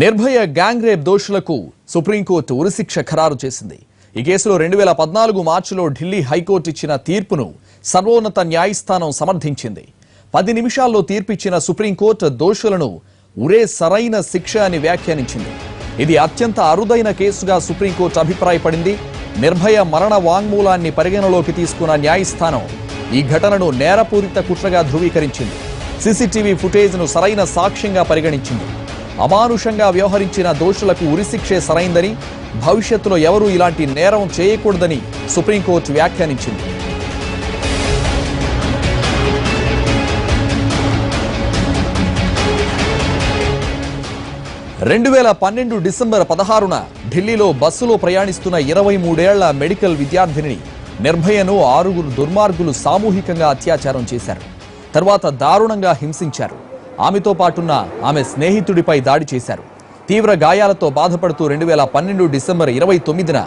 Nirbhaya gang rape దోషులకు supreme court ఉరిశిక్ష ఖరారు చేసింది. ఈ కేసులో 2014 మార్చిలో ఢిల్లీ హైకోర్టు ఇచ్చిన తీర్పును సర్వోన్నత న్యాయస్థానం సమర్థించింది. 10 నిమిషాల్లో తీర్పిచ్చిన సుప్రీంకోర్టు దోషులను ఉరే సరైన శిక్ష అని వ్యాఖ్యానించింది. ఇది అత్యంత అరుదైన కేసుగా సుప్రీంకోర్టు అభిప్రాయపడింది. నిర్భయ మరణ వాంగ్మూలాన్ని పరిగణలోకి తీసుకున్న న్యాయస్థానం ఈ ఘటనను నేరపూరిత కుట్రగా ధృవీకరించింది. సీసీటీవీ ఫుటేజ్ను సరైన సాక్ష్యంగా పరిగణించింది. అమానుషంగా వ్యవహరించిన దోషులకు ఉరిశిక్షే సరైందని, భవిష్యత్తులో ఎవరూ ఇలాంటి నేరం చేయకూడదని సుప్రీంకోర్టు వ్యాఖ్యానించింది. డిసెంబర్ 16న ఢిల్లీలో బస్సులో ప్రయాణిస్తున్న 23 ఏళ్ల మెడికల్ విద్యార్థిని నిర్భయను 6 దుర్మార్గులు సామూహికంగా అత్యాచారం చేశారు. తర్వాత దారుణంగా హింసించారు. ఆమెతో పాటున్న ఆమె స్నేహితుడిపై దాడి చేశారు. తీవ్ర గాయాలతో బాధపడుతూ 2012 డిసెంబర్ 29న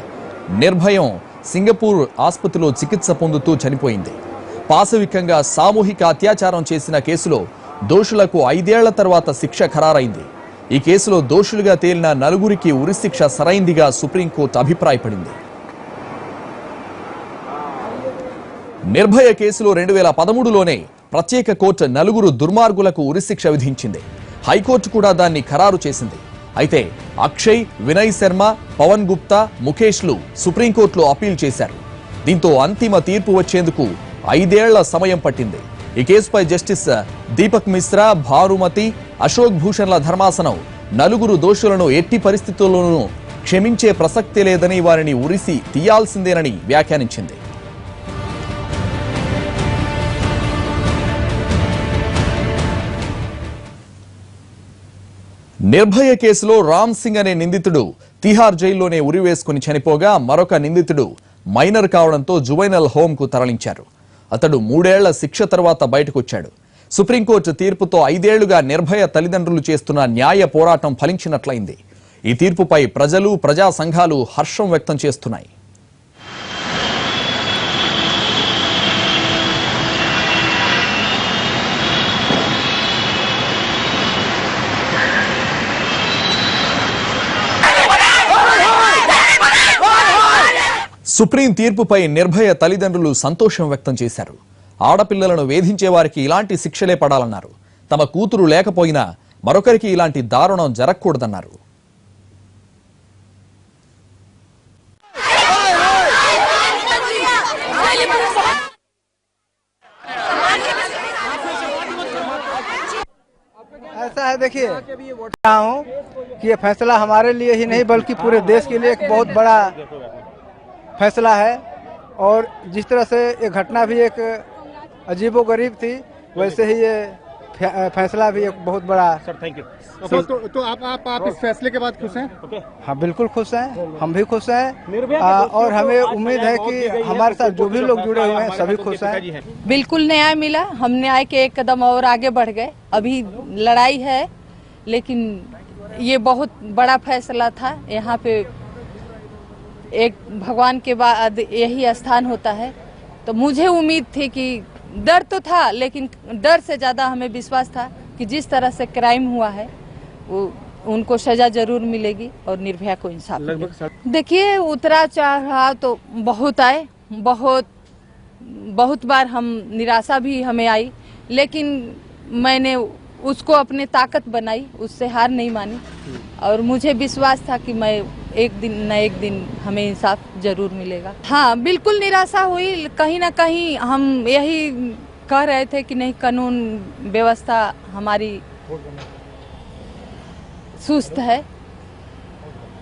నిర్భయం సింగపూర్ ఆసుపత్రిలో చికిత్స పొందుతూ చనిపోయింది. పాశవికంగా సామూహిక అత్యాచారం చేసిన కేసులో దోషులకు 5 ఏళ్ల తర్వాత శిక్ష ఖరారైంది. ఈ కేసులో దోషులుగా తేలిన 4 ఉరిశిక్ష సరైందిగా సుప్రీంకోర్టు అభిప్రాయపడింది. నిర్భయ కేసులో 2013లోనే ప్రత్యేక కోర్టు 4 దుర్మార్గులకు ఉరిశిక్ష విధించింది. హైకోర్టు కూడా దాన్ని ఖరారు చేసింది. అయితే అక్షయ్, వినయ్ శర్మ, పవన్ గుప్తా, ముఖేష్లు సుప్రీంకోర్టులో అప్పీల్ చేశారు. దీంతో అంతిమ తీర్పు వచ్చేందుకు 5 ఏళ్ల సమయం పట్టింది. ఈ కేసుపై జస్టిస్ దీపక్ మిశ్రా, భానుమతి, అశోక్ భూషణ్ల ధర్మాసనం 4 దోషులను ఎట్టి పరిస్థితుల్లోనూ క్షమించే ప్రసక్తే లేదని, వారిని ఉరిసి తీయాల్సిందేనని వ్యాఖ్యానించింది. నిర్భయ కేసులో రామ్ సింగ్ అనే నిందితుడు తిహార్ జైల్లోనే ఉరివేసుకుని చనిపోగా, మరొక నిందితుడు మైనర్ కావడంతో జువైనల్ హోంకు తరలించారు. అతడు 3 ఏళ్ల శిక్ష తర్వాత బయటకొచ్చాడు. సుప్రీంకోర్టు తీర్పుతో 5 ఏళ్లుగా నిర్భయ తల్లిదండ్రులు చేస్తున్న న్యాయ పోరాటం ఫలించినట్లయింది. ఈ తీర్పుపై ప్రజలు, ప్రజా సంఘాలు హర్షం వ్యక్తం చేస్తున్నాయి. సుప్రీం తీర్పుపై నిర్భయ తల్లిదండ్రులు సంతోషం వ్యక్తం చేశారు. ఆడపిల్లలను వేధించే వారికి ఇలాంటి శిక్షలే పడాలన్నారు. తమ కూతురు లేకపోయినా మరొకరికి ఇలాంటి దారుణం జరగకూడదన్నారు. ऐसा है, देखिए रहा हूँ कि ये फैसला हमारे लिए ही नहीं बल्कि पूरे देश के लिए एक बहुत बड़ा फैसला है। और जिस तरह से ये घटना भी एक अजीबोगरीब थी, वैसे ही ये फैसला भी एक बहुत बड़ा। Sir thank you. तो आप इस फैसले के बाद खुश हैं? हाँ बिल्कुल खुश हैं, हम भी खुश हैं। और हमें उम्मीद है कि हमारे साथ जो भी लोग जुड़े हुए हैं सभी खुश हैं। बिल्कुल न्याय मिला, हम न्याय के एक कदम और आगे बढ़ गए। अभी लड़ाई है, लेकिन ये बहुत बड़ा फैसला था। यहाँ पे एक भगवान के बाद यही स्थान होता है, तो मुझे उम्मीद थी कि डर तो था, लेकिन डर से ज़्यादा हमें विश्वास था कि जिस तरह से क्राइम हुआ है वो उनको सजा जरूर मिलेगी और निर्भया को इंसाफ मिलेगा। देखिए उतरा चढ़ाव तो बहुत आए, बहुत बार हम निराशा भी हमें आई, लेकिन मैंने उसको अपनी ताकत बनाई, उससे हार नहीं मानी और मुझे विश्वास था कि मैं एक दिन न एक दिन हमें इंसाफ जरूर मिलेगा। हाँ बिल्कुल निराशा हुई, कहीं ना कहीं हम यही कह रहे थे कि नहीं, कानून व्यवस्था हमारी सुस्त है,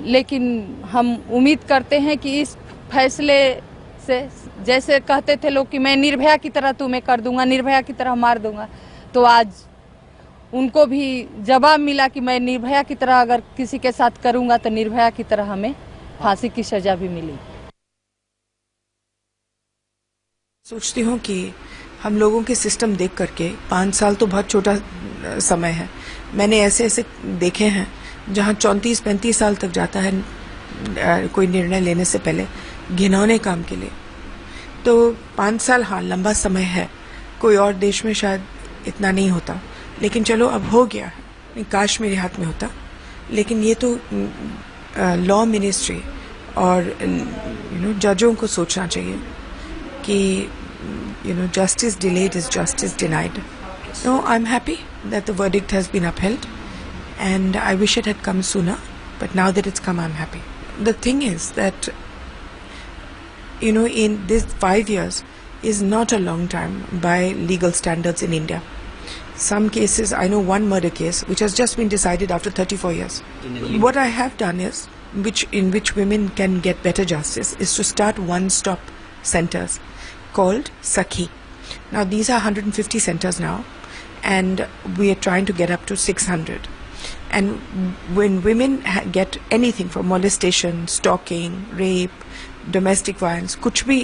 लेकिन हम उम्मीद करते हैं कि इस फैसले से, जैसे कहते थे लोग कि मैं निर्भया की तरह तुम्हें कर दूंगा, निर्भया की तरह मार दूंगा, तो आज उनको भी जवाब मिला कि मैं निर्भया की तरह अगर किसी के साथ करूंगा तो निर्भया की तरह हमें फांसी की सजा भी मिली। सोचती हूँ कि हम लोगों के सिस्टम देख करके 5 साल तो बहुत छोटा समय है। मैंने ऐसे ऐसे देखे हैं जहाँ 34-35 साल तक जाता है कोई निर्णय लेने से पहले घिनौने काम के लिए। तो 5 साल हाँ लंबा समय है, कोई और देश में शायद इतना नहीं होता, लेकिन चलो अब हो गया है। काश मेरे हाथ में होता लेकिन ये तो लॉ मिनिस्ट्री और जजों को सोचना चाहिए कि justice delayed is justice denied. No, I'm happy that the verdict has been upheld, and I wish it had come sooner, but now that it's come, I'm happy. The thing is that in this 5 years is not a long time by legal standards in India. Some cases, I know one murder case which has just been decided after 34 years. What I have done is, in which women can get better justice, is to start one-stop centers called Sakhi. Now these are 150 centers now, and we are trying to get up to 600. And when women get anything from molestation, stalking, rape, domestic violence, kuch bhi,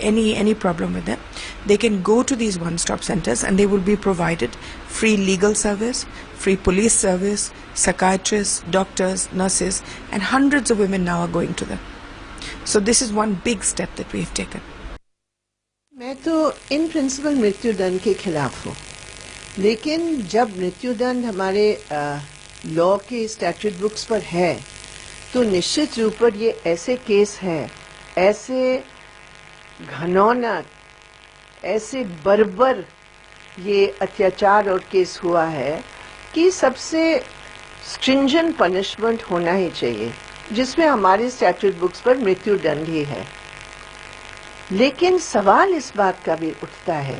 any problem with them, they can go to these one-stop centers and they will be provided free legal service, free police service, psychiatrists, doctors, nurses, and hundreds of women now are going to them. So this is one big step that we have taken. मैं तो in principle मृत्युदंड के खिलाफ हूँ, लेकिन जब मृत्युदंड हमारे लॉ के स्टैट्यूट बुक्स पर है तो निश्चित रूप पर ये ऐसे केस हैं, ऐसे घनौना, ऐसे बर्बर ये अत्याचार और केस हुआ है कि सबसे स्ट्रिंजेंट पनिशमेंट होना ही चाहिए, जिसमें हमारे स्टैट्यूट बुक्स पर मृत्युदंड ही है। लेकिन सवाल इस बात का भी उठता है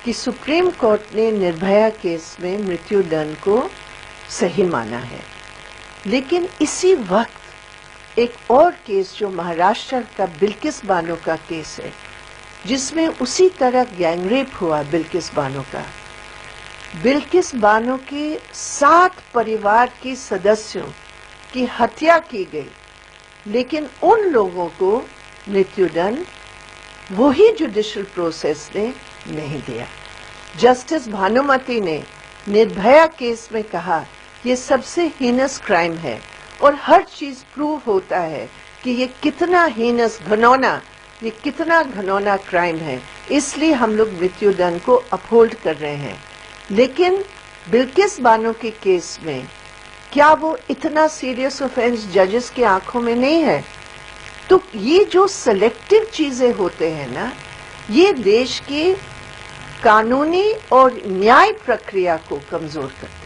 कि सुप्रीम कोर्ट ने निर्भया केस में मृत्युदंड को सही माना है, लेकिन इसी वक्त एक और केस जो महाराष्ट्र का बिल्किस बानो का केस है, जिसमें उसी तरह गैंगरेप हुआ बिल्किस बानो का, बिल्किस बानो के 7 परिवार के सदस्यों की हत्या की गई, लेकिन उन लोगों को मृत्युदंड वही जुडिशियल प्रोसेस ने नहीं दिया। जस्टिस भानुमति ने निर्भया केस में कहा ये सबसे हीनस क्राइम है और हर चीज प्रूव होता है कि ये कितना हीनस घनौना, ये कितना घनौना क्राइम है, इसलिए हम लोग मृत्युदंड को अपहोल्ड कर रहे हैं। लेकिन बिल्किस बानो के केस में क्या वो इतना सीरियस ऑफेंस जजेस की आंखों में नहीं है? तो ये जो सेलेक्टिव चीजें होते हैं ना, ये देश की कानूनी और न्याय प्रक्रिया को कमजोर करते हैं।